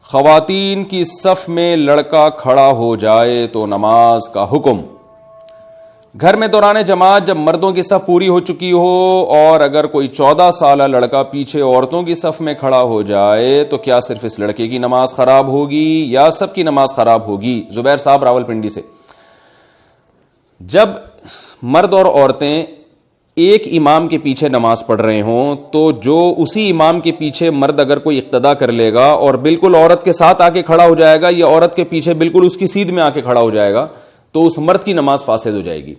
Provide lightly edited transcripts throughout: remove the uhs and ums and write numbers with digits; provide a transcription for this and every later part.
خواتین کی صف میں لڑکا کھڑا ہو جائے تو نماز کا حکم۔ گھر میں دوران جماعت جب مردوں کی صف پوری ہو چکی ہو اور اگر کوئی 14 سالہ لڑکا پیچھے عورتوں کی صف میں کھڑا ہو جائے تو کیا صرف اس لڑکے کی نماز خراب ہوگی یا سب کی نماز خراب ہوگی؟ زبیر صاحب راولپنڈی سے۔ جب مرد اور عورتیں ایک امام کے پیچھے نماز پڑھ رہے ہوں تو جو اسی امام کے پیچھے مرد اگر کوئی اقتدا کر لے گا اور بالکل عورت کے ساتھ آ کے کھڑا ہو جائے گا یا عورت کے پیچھے بالکل اس کی سیدھ میں آ کے کھڑا ہو جائے گا تو اس مرد کی نماز فاسد ہو جائے گی۔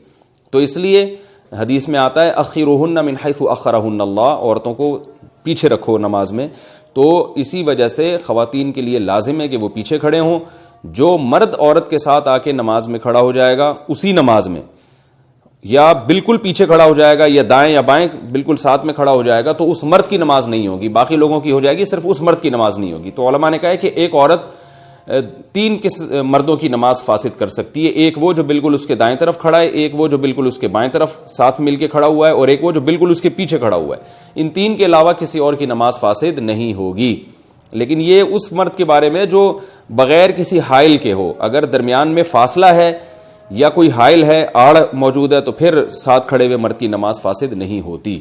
تو اس لیے حدیث میں آتا ہے اخروہن من حیث اخرہن اللہ، عورتوں کو پیچھے رکھو نماز میں۔ تو اسی وجہ سے خواتین کے لیے لازم ہے کہ وہ پیچھے کھڑے ہوں۔ جو مرد عورت کے ساتھ آ کے نماز میں کھڑا ہو جائے گا اسی نماز میں، یا بالکل پیچھے کھڑا ہو جائے گا یا دائیں یا بائیں بالکل ساتھ میں کھڑا ہو جائے گا تو اس مرد کی نماز نہیں ہوگی، باقی لوگوں کی ہو جائے گی، صرف اس مرد کی نماز نہیں ہوگی۔ تو علماء نے کہا ہے کہ ایک عورت 3 مردوں کی نماز فاسد کر سکتی ہے، ایک وہ جو بالکل اس کے دائیں طرف کھڑا ہے، ایک وہ جو بالکل اس کے بائیں طرف ساتھ مل کے کھڑا ہوا ہے، اور ایک وہ جو بالکل اس کے پیچھے کھڑا ہوا ہے۔ ان 3 کے علاوہ کسی اور کی نماز فاسد نہیں ہوگی۔ لیکن یہ اس مرد کے بارے میں جو بغیر کسی حائل کے ہو، اگر درمیان میں فاصلہ ہے یا کوئی حائل ہے، آڑ موجود ہے، تو پھر ساتھ کھڑے ہوئے مرد کی نماز فاسد نہیں ہوتی۔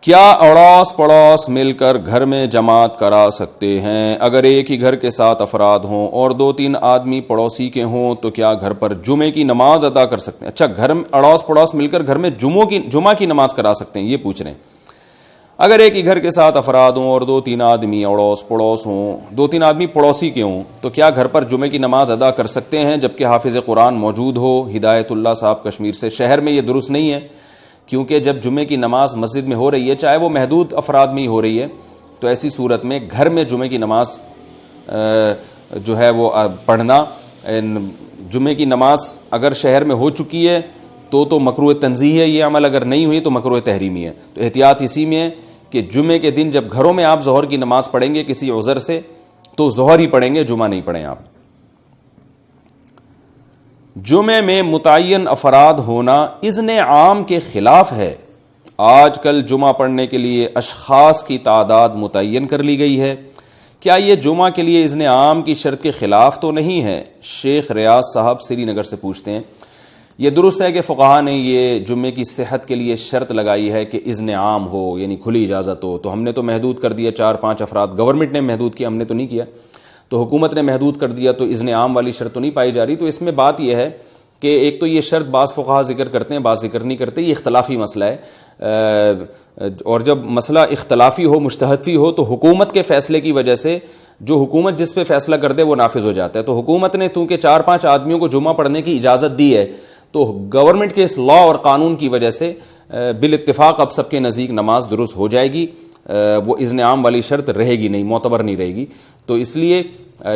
کیا اڑوس پڑوس مل کر گھر میں جماعت کرا سکتے ہیں؟ اگر ایک ہی گھر کے 7 افراد ہوں اور 2-3 آدمی پڑوسی کے ہوں تو کیا گھر پر جمعے کی نماز ادا کر سکتے ہیں؟ اچھا، گھر میں اڑوس پڑوس مل کر گھر میں جمعہ کی نماز کرا سکتے ہیں، یہ پوچھ رہے ہیں۔ اگر ایک ہی گھر کے 7 افراد ہوں اور 2-3 آدمی اڑوس پڑوس ہوں، 2-3 آدمی پڑوسی کے ہوں تو کیا گھر پر جمعے کی نماز ادا کر سکتے ہیں جبکہ حافظ قرآن موجود ہو؟ ہدایت اللہ صاحب کشمیر سے۔ شہر میں یہ درست نہیں ہے، کیونکہ جب جمعے کی نماز مسجد میں ہو رہی ہے، چاہے وہ محدود افراد میں ہی ہو رہی ہے، تو ایسی صورت میں گھر میں جمعے کی نماز جو ہے وہ پڑھنا، جمعے کی نماز اگر شہر میں ہو چکی ہے تو مکروہ تنزیہ ہے یہ عمل، اگر نہیں ہوئی تو مکروہ تحریمی ہے۔ تو احتیاط اسی میں ہے کہ جمعے کے دن جب گھروں میں آپ ظہر کی نماز پڑھیں گے کسی عذر سے تو ظہر ہی پڑھیں گے، جمعہ نہیں پڑھیں آپ۔ جمعے میں متعین افراد ہونا اذن عام کے خلاف ہے۔ آج کل جمعہ پڑھنے کے لیے اشخاص کی تعداد متعین کر لی گئی ہے، کیا یہ جمعہ کے لیے اذن عام کی شرط کے خلاف تو نہیں ہے؟ شیخ ریاض صاحب سری نگر سے پوچھتے ہیں۔ یہ درست ہے کہ فقہا نے یہ جمعے کی صحت کے لیے شرط لگائی ہے کہ اذن عام ہو، یعنی کھلی اجازت ہو، تو ہم نے تو محدود کر دیا 4-5 افراد، گورنمنٹ نے محدود کیا، ہم نے تو نہیں کیا، تو حکومت نے محدود کر دیا، تو اذن عام والی شرط تو نہیں پائی جا رہی۔ تو اس میں بات یہ ہے کہ ایک تو یہ شرط بعض فقہا ذکر کرتے ہیں، بعض ذکر نہیں کرتے، یہ اختلافی مسئلہ ہے، اور جب مسئلہ اختلافی ہو، مجتہدی ہو، تو حکومت کے فیصلے کی وجہ سے جو حکومت جس پہ فیصلہ کر دے وہ نافذ ہو جاتا ہے۔ تو حکومت نے چونکہ 4-5 آدمیوں کو جمعہ پڑھنے کی اجازت دی ہے، تو گورنمنٹ کے اس لا اور قانون کی وجہ سے بالاتفاق اب سب کے نزدیک نماز درست ہو جائے گی، وہ اذن عام والی شرط رہے گی نہیں، معتبر نہیں رہے گی۔ تو اس لیے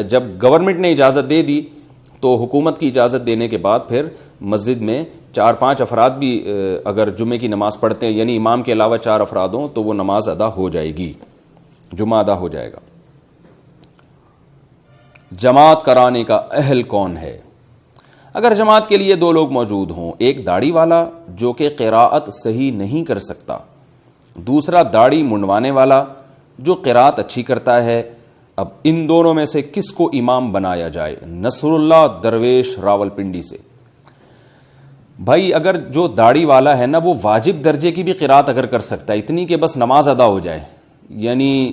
جب گورنمنٹ نے اجازت دے دی تو حکومت کی اجازت دینے کے بعد پھر مسجد میں 4-5 افراد بھی اگر جمعے کی نماز پڑھتے ہیں، یعنی امام کے علاوہ 4 افراد ہوں، تو وہ نماز ادا ہو جائے گی، جمعہ ادا ہو جائے گا۔ جماعت کرانے کا اہل کون ہے؟ اگر جماعت کے لیے 2 لوگ موجود ہوں، ایک داڑھی والا جو کہ قراءت صحیح نہیں کر سکتا، دوسرا داڑھی منڈوانے والا جو قراءت اچھی کرتا ہے، اب ان دونوں میں سے کس کو امام بنایا جائے؟ نصر اللہ درویش راولپنڈی سے۔ بھائی اگر جو داڑھی والا ہے نا وہ واجب درجے کی بھی قراءت اگر کر سکتا ہے، اتنی کہ بس نماز ادا ہو جائے، یعنی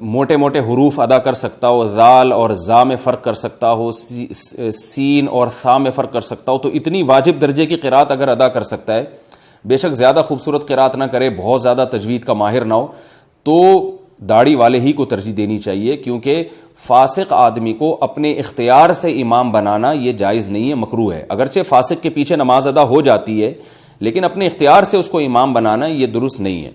موٹے موٹے حروف ادا کر سکتا ہو، ذال اور زا میں فرق کر سکتا ہو، سین اور ثا میں فرق کر سکتا ہو، تو اتنی واجب درجے کی قراءت اگر ادا کر سکتا ہے، بے شک زیادہ خوبصورت قراءت نہ کرے، بہت زیادہ تجوید کا ماہر نہ ہو، تو داڑھی والے ہی کو ترجیح دینی چاہیے، کیونکہ فاسق آدمی کو اپنے اختیار سے امام بنانا یہ جائز نہیں ہے، مکروہ ہے۔ اگرچہ فاسق کے پیچھے نماز ادا ہو جاتی ہے لیکن اپنے اختیار سے اس کو امام بنانا یہ درست نہیں ہے۔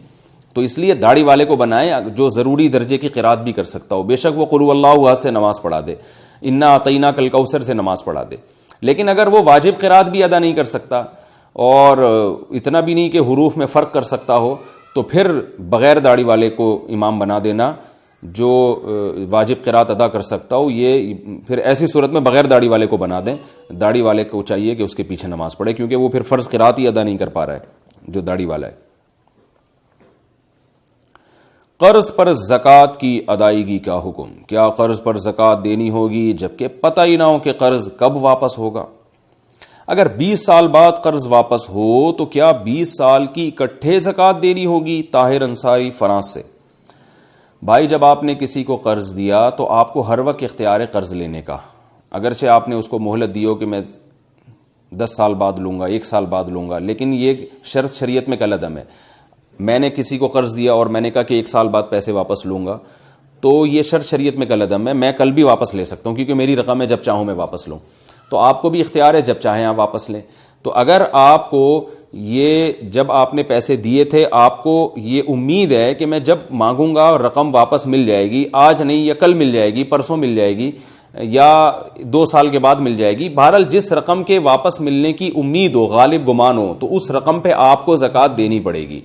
تو اس لیے داڑھی والے کو بنائیں جو ضروری درجے کی قراءت بھی کر سکتا ہو، بے شک وہ قل هو اللہ احد سے نماز پڑھا دے، انا اعطیناک الکوثر سے نماز پڑھا دے، لیکن اگر وہ واجب قراءت بھی ادا نہیں کر سکتا اور اتنا بھی نہیں کہ حروف میں فرق کر سکتا ہو، تو پھر بغیر داڑھی والے کو امام بنا دینا جو واجب قراءت ادا کر سکتا ہو، یہ پھر ایسی صورت میں بغیر داڑھی والے کو بنا دیں۔ داڑھی والے کو چاہیے کہ اس کے پیچھے نماز پڑھے، کیونکہ وہ پھر فرض قراءت ہی ادا نہیں کر پا رہا ہے جو داڑھی والا ہے۔ قرض پر زکوٰۃ کی ادائیگی کا حکم. کیا قرض پر زکوٰۃ دینی ہوگی جبکہ پتہ ہی نہ ہو کہ قرض کب واپس ہوگا؟ اگر 20 سال بعد قرض واپس ہو تو کیا 20 سال کی اکٹھے زکوٰۃ دینی ہوگی؟ طاہر انصاری فرانس سے. بھائی جب آپ نے کسی کو قرض دیا تو آپ کو ہر وقت اختیار ہے قرض لینے کا، اگرچہ آپ نے اس کو مہلت دی ہو کہ میں 10 سال بعد لوں گا، 1 سال بعد لوں گا، لیکن یہ شرط شریعت میں کالعدم ہے. میں نے کسی کو قرض دیا اور میں نے کہا کہ 1 سال بعد پیسے واپس لوں گا، تو یہ شرط شریعت میں کالعدم ہے. میں کل بھی واپس لے سکتا ہوں کیونکہ میری رقم ہے، جب چاہوں میں واپس لوں. تو آپ کو بھی اختیار ہے، جب چاہیں آپ واپس لیں. تو اگر آپ کو یہ جب آپ نے پیسے دیے تھے آپ کو یہ امید ہے کہ میں جب مانگوں گا رقم واپس مل جائے گی، آج نہیں یا کل مل جائے گی، پرسوں مل جائے گی یا 2 سال کے بعد مل جائے گی، بہرحال جس رقم کے واپس ملنے کی امید ہو، غالب گمان ہو، تو اس رقم پہ آپ کو زکوٰۃ دینی پڑے گی،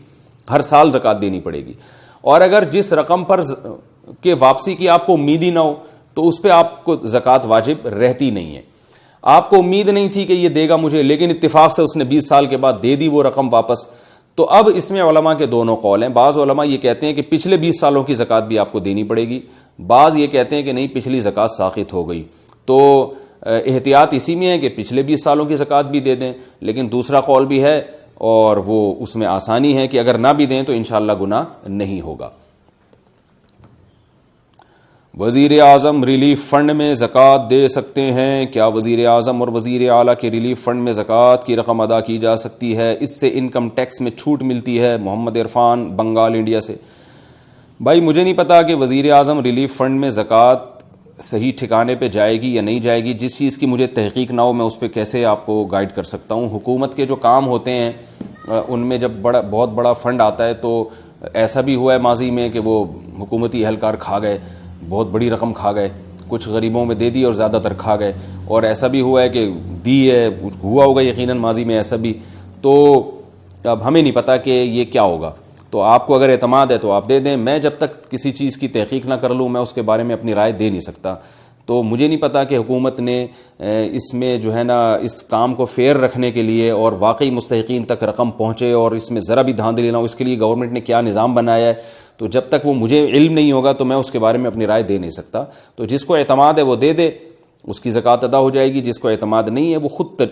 ہر سال زکوٰۃ دینی پڑے گی. اور اگر جس رقم پر کہ واپسی کی آپ کو امید ہی نہ ہو تو اس پہ آپ کو زکوٰۃ واجب رہتی نہیں ہے. آپ کو امید نہیں تھی کہ یہ دے گا مجھے، لیکن اتفاق سے اس نے 20 سال کے بعد دے دی وہ رقم واپس، تو اب اس میں علماء کے دونوں قول ہیں. بعض علماء یہ کہتے ہیں کہ پچھلے 20 سالوں کی زکوٰۃ بھی آپ کو دینی پڑے گی، بعض یہ کہتے ہیں کہ نہیں، پچھلی زکوٰۃ ساقط ہو گئی. تو احتیاط اسی میں ہے کہ پچھلے 20 سالوں کی زکوٰۃ بھی دے دیں. لیکن دوسرا قول بھی ہے اور وہ اس میں آسانی ہے کہ اگر نہ بھی دیں تو انشاءاللہ گناہ نہیں ہوگا. وزیر اعظم ریلیف فنڈ میں زکوٰۃ دے سکتے ہیں؟ کیا وزیر اعظم اور وزیر اعلیٰ کے ریلیف فنڈ میں زکوٰۃ کی رقم ادا کی جا سکتی ہے؟ اس سے انکم ٹیکس میں چھوٹ ملتی ہے. محمد عرفان بنگال انڈیا سے. بھائی مجھے نہیں پتا کہ وزیر اعظم ریلیف فنڈ میں زکوٰۃ صحیح ٹھکانے پہ جائے گی یا نہیں جائے گی. جس چیز کی مجھے تحقیق نہ ہو میں اس پہ کیسے آپ کو گائیڈ کر سکتا ہوں. حکومت کے جو کام ہوتے ہیں ان میں جب بہت بڑا فنڈ آتا ہے تو ایسا بھی ہوا ہے ماضی میں کہ وہ حکومتی اہلکار کھا گئے، بہت بڑی رقم کھا گئے، کچھ غریبوں میں دے دی اور زیادہ تر کھا گئے. اور ایسا بھی ہوا ہے کہ دی ہے، ہوا ہوگا یقیناً ماضی میں ایسا بھی. تو اب ہمیں نہیں پتا کہ یہ کیا ہوگا. تو آپ کو اگر اعتماد ہے تو آپ دے دیں. میں جب تک کسی چیز کی تحقیق نہ کر لوں میں اس کے بارے میں اپنی رائے دے نہیں سکتا. تو مجھے نہیں پتا کہ حکومت نے اس میں جو ہے نا اس کام کو فیئر رکھنے کے لیے اور واقعی مستحقین تک رقم پہنچے اور اس میں ذرا بھی دھاندلی نہ ہو، اس کے لیے گورنمنٹ نے کیا نظام بنایا ہے. تو جب تک وہ مجھے علم نہیں ہوگا تو میں اس کے بارے میں اپنی رائے دے نہیں سکتا. تو جس کو اعتماد ہے وہ دے دے، اس کی زکوٰۃ ادا ہو جائے گی. جس کو اعتماد نہیں ہے وہ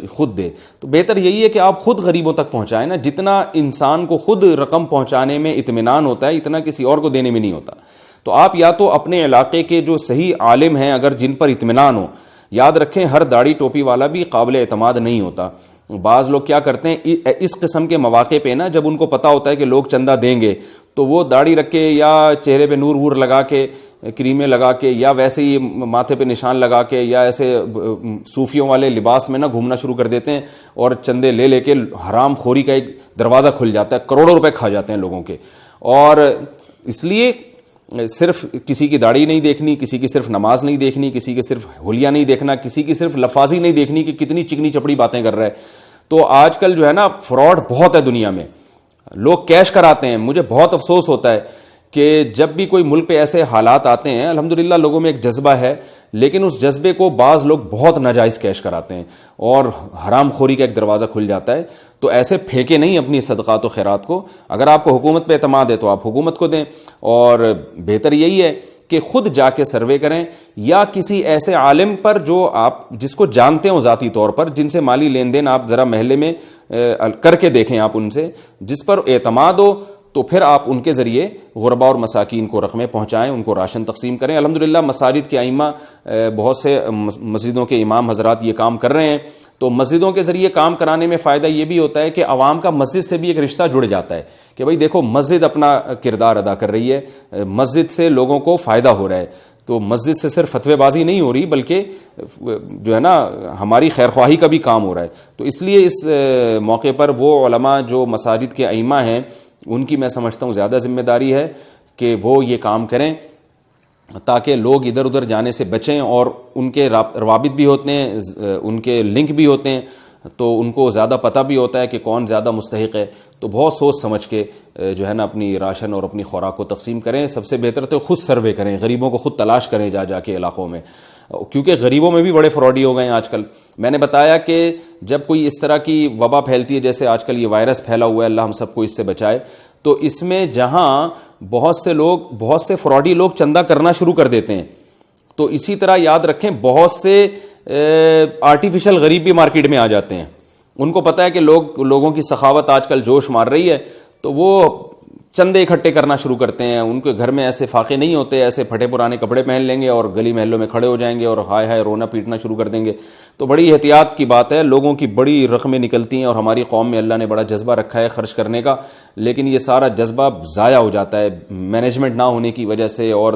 خود دے. تو بہتر یہی ہے کہ آپ خود غریبوں تک پہنچائیں نا. جتنا انسان کو خود رقم پہنچانے میں اطمینان ہوتا ہے اتنا کسی اور کو دینے میں نہیں ہوتا. تو آپ یا تو اپنے علاقے کے جو صحیح عالم ہیں اگر جن پر اطمینان ہو، یاد رکھیں ہر داڑھی ٹوپی والا بھی قابل اعتماد نہیں ہوتا. بعض لوگ کیا کرتے ہیں اس قسم کے مواقع پہ نا، جب ان کو پتہ ہوتا ہے کہ لوگ چندہ دیں گے تو وہ داڑھی رکھ کے یا چہرے پہ نور وور لگا کے، کریمیں لگا کے، یا ویسے ہی ماتھے پہ نشان لگا کے، یا ایسے صوفیوں والے لباس میں نا گھومنا شروع کر دیتے ہیں اور چندے لے لے کے حرام خوری کا ایک دروازہ کھل جاتا ہے. کروڑوں روپے کھا جاتے ہیں لوگوں کے. اور اس لیے صرف کسی کی داڑھی نہیں دیکھنی، کسی کی صرف نماز نہیں دیکھنی، کسی کے صرف حلیہ نہیں دیکھنا، کسی کی صرف لفاظی نہیں دیکھنی کہ کتنی چکنی چپڑی باتیں کر رہا ہے. تو آج کل جو ہے نا فراڈ بہت ہے دنیا میں، لوگ کیش کراتے ہیں. مجھے بہت افسوس ہوتا ہے کہ جب بھی کوئی ملک پہ ایسے حالات آتے ہیں، الحمدللہ لوگوں میں ایک جذبہ ہے، لیکن اس جذبے کو بعض لوگ بہت ناجائز کیش کراتے ہیں اور حرام خوری کا ایک دروازہ کھل جاتا ہے. تو ایسے پھینکے نہیں اپنی صدقات و خیرات کو. اگر آپ کو حکومت پہ اعتماد ہے تو آپ حکومت کو دیں، اور بہتر یہی ہے کہ خود جا کے سروے کریں یا کسی ایسے عالم پر جو آپ جس کو جانتے ہوں ذاتی طور پر، جن سے مالی لین دین آپ ذرا محلے میں کر کے دیکھیں، آپ ان سے جس پر اعتماد ہو، تو پھر آپ ان کے ذریعے غربا اور مساکین کو رقمیں پہنچائیں، ان کو راشن تقسیم کریں. الحمدللہ مساجد کے ائمہ، بہت سے مسجدوں کے امام حضرات یہ کام کر رہے ہیں. تو مسجدوں کے ذریعے کام کرانے میں فائدہ یہ بھی ہوتا ہے کہ عوام کا مسجد سے بھی ایک رشتہ جڑ جاتا ہے کہ بھئی دیکھو مسجد اپنا کردار ادا کر رہی ہے، مسجد سے لوگوں کو فائدہ ہو رہا ہے. تو مسجد سے صرف فتوی بازی نہیں ہو رہی بلکہ جو ہے نا ہماری خیرخواہی کا بھی کام ہو رہا ہے. تو اس لیے اس موقع پر وہ علماء جو مساجد کے ائمہ ہیں ان کی میں سمجھتا ہوں زیادہ ذمہ داری ہے کہ وہ یہ کام کریں تاکہ لوگ ادھر ادھر جانے سے بچیں. اور ان کے روابط بھی ہوتے ہیں، ان کے لنک بھی ہوتے ہیں، تو ان کو زیادہ پتہ بھی ہوتا ہے کہ کون زیادہ مستحق ہے. تو بہت سوچ سمجھ کے جو ہے نا اپنی راشن اور اپنی خوراک کو تقسیم کریں. سب سے بہتر تو خود سروے کریں، غریبوں کو خود تلاش کریں جا کے علاقوں میں، کیونکہ غریبوں میں بھی بڑے فراڈی ہو گئے ہیں آج کل. میں نے بتایا کہ جب کوئی اس طرح کی وبا پھیلتی ہے، جیسے آج کل یہ وائرس پھیلا ہوا ہے، اللہ ہم سب کو اس سے بچائے، تو اس میں جہاں بہت سے فراڈی لوگ چندہ کرنا شروع کر دیتے ہیں، تو اسی طرح یاد رکھیں بہت سے آرٹیفیشل غریب بھی مارکیٹ میں آ جاتے ہیں. ان کو پتہ ہے کہ لوگوں کی سخاوت آج کل جوش مار رہی ہے، تو وہ چندے اکٹھے کرنا شروع کرتے ہیں. ان کے گھر میں ایسے فاقے نہیں ہوتے، ایسے پھٹے پرانے کپڑے پہن لیں گے اور گلی محلوں میں کھڑے ہو جائیں گے اور ہائے ہائے رونا پیٹنا شروع کر دیں گے. تو بڑی احتیاط کی بات ہے، لوگوں کی بڑی رقمیں نکلتی ہیں اور ہماری قوم میں اللہ نے بڑا جذبہ رکھا ہے خرچ کرنے کا، لیکن یہ سارا جذبہ ضائع ہو جاتا ہے مینجمنٹ نہ ہونے کی وجہ سے اور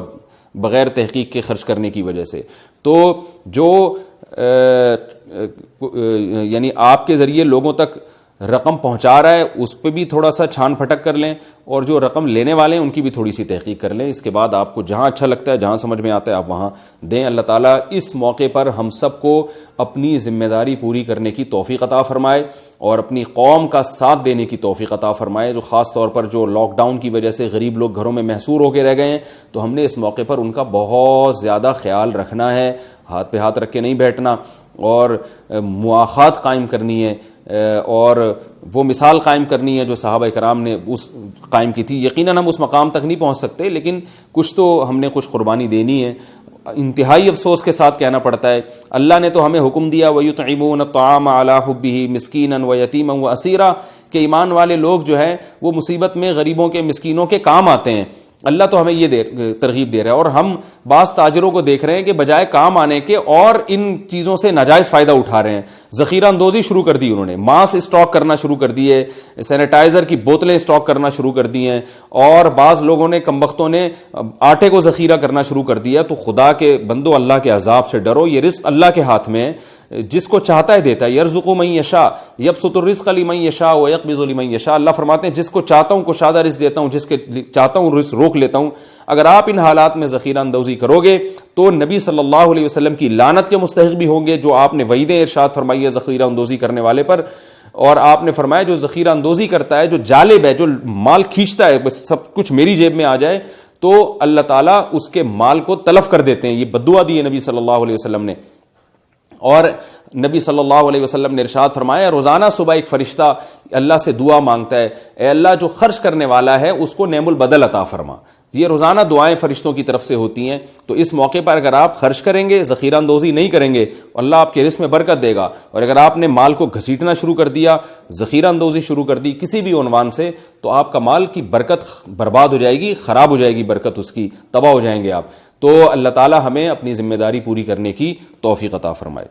بغیر تحقیق کے خرچ کرنے کی وجہ سے. تو جو یعنی آپ کے ذریعے لوگوں تک رقم پہنچا رہا ہے اس پہ بھی تھوڑا سا چھان پھٹک کر لیں، اور جو رقم لینے والے ہیں ان کی بھی تھوڑی سی تحقیق کر لیں. اس کے بعد آپ کو جہاں اچھا لگتا ہے، جہاں سمجھ میں آتا ہے، آپ وہاں دیں. اللہ تعالیٰ اس موقع پر ہم سب کو اپنی ذمہ داری پوری کرنے کی توفیق عطا فرمائے اور اپنی قوم کا ساتھ دینے کی توفیق عطا فرمائے. جو خاص طور پر جو لاک ڈاؤن کی وجہ سے غریب لوگ گھروں میں محصور ہو کے رہ گئے ہیں، تو ہم نے اس موقع پر ان کا بہت زیادہ خیال رکھنا ہے، ہاتھ پہ ہاتھ رکھ کے نہیں بیٹھنا، اور مواخات قائم کرنی ہے اور وہ مثال قائم کرنی ہے جو صحابہ کرام نے اس قائم کی تھی. یقیناً ہم اس مقام تک نہیں پہنچ سکتے، لیکن کچھ تو ہم نے کچھ قربانی دینی ہے. انتہائی افسوس کے ساتھ کہنا پڑتا ہے، اللہ نے تو ہمیں حکم دیا وَيُطْعِمُونَ الطَّعَامَ عَلَىٰ حُبِّهِ مِسْكِينًا وَيَتِيمًا وَأَسِيرًا، کہ ایمان والے لوگ جو ہیں وہ مصیبت میں غریبوں کے مسکینوں کے کام آتے ہیں. اللہ تو ہمیں یہ ترغیب دے رہا ہے، اور ہم بعض تاجروں کو دیکھ رہے ہیں کہ بجائے کام آنے کے اور ان چیزوں سے ناجائز فائدہ اٹھا رہے ہیں. ذخیرہ اندوزی شروع کر دی انہوں نے، ماس اسٹاک کرنا شروع کر دیے، سینیٹائزر کی بوتلیں اسٹاک کرنا شروع کر دی ہیں، اور بعض لوگوں نے کمبختوں نے آٹے کو ذخیرہ کرنا شروع کر دیا. تو خدا کے بندو اللہ کے عذاب سے ڈرو، یہ رزق اللہ کے ہاتھ میں ہے، جس کو چاہتا ہے دیتا ہے. یرزق من یشاء یبسط الرزق لمن یشاء ویقبض لمن یشاء. اللہ فرماتے ہیں جس کو چاہتا ہوں کشادہ رزق دیتا ہوں، جس کے چاہتا ہوں رزق روک لیتا ہوں. اگر آپ ان حالات میں ذخیرہ اندوزی کرو گے تو نبی صلی اللہ علیہ وسلم کی لعنت کے مستحق بھی ہوں گے، جو آپ نے وعیدیں ارشاد فرمائی ہے ذخیرہ اندوزی کرنے والے پر. اور آپ نے فرمایا جو ذخیرہ اندوزی کرتا ہے، جو جالب ہے، جو مال کھینچتا ہے، بس سب کچھ میری جیب میں آ جائے، تو اللہ تعالیٰ اس کے مال کو تلف کر دیتے ہیں. یہ بددعا دی ہے نبی صلی اللہ علیہ وسلم نے. اور نبی صلی اللہ علیہ وسلم نے ارشاد فرمایا روزانہ صبح ایک فرشتہ اللہ سے دعا مانگتا ہے، اے اللہ جو خرچ کرنے والا ہے اس کو نعم البدل عطا فرما. یہ روزانہ دعائیں فرشتوں کی طرف سے ہوتی ہیں. تو اس موقع پر اگر آپ خرچ کریں گے، ذخیرہ اندوزی نہیں کریں گے، اللہ آپ کے رزق میں برکت دے گا. اور اگر آپ نے مال کو گھسیٹنا شروع کر دیا، ذخیرہ اندوزی شروع کر دی کسی بھی عنوان سے، تو آپ کا مال کی برکت برباد ہو جائے گی، خراب ہو جائے گی برکت اس کی، تباہ ہو جائیں گے آپ. تو اللہ تعالی ہمیں اپنی ذمہ داری پوری کرنے کی توفیق عطا فرمائے.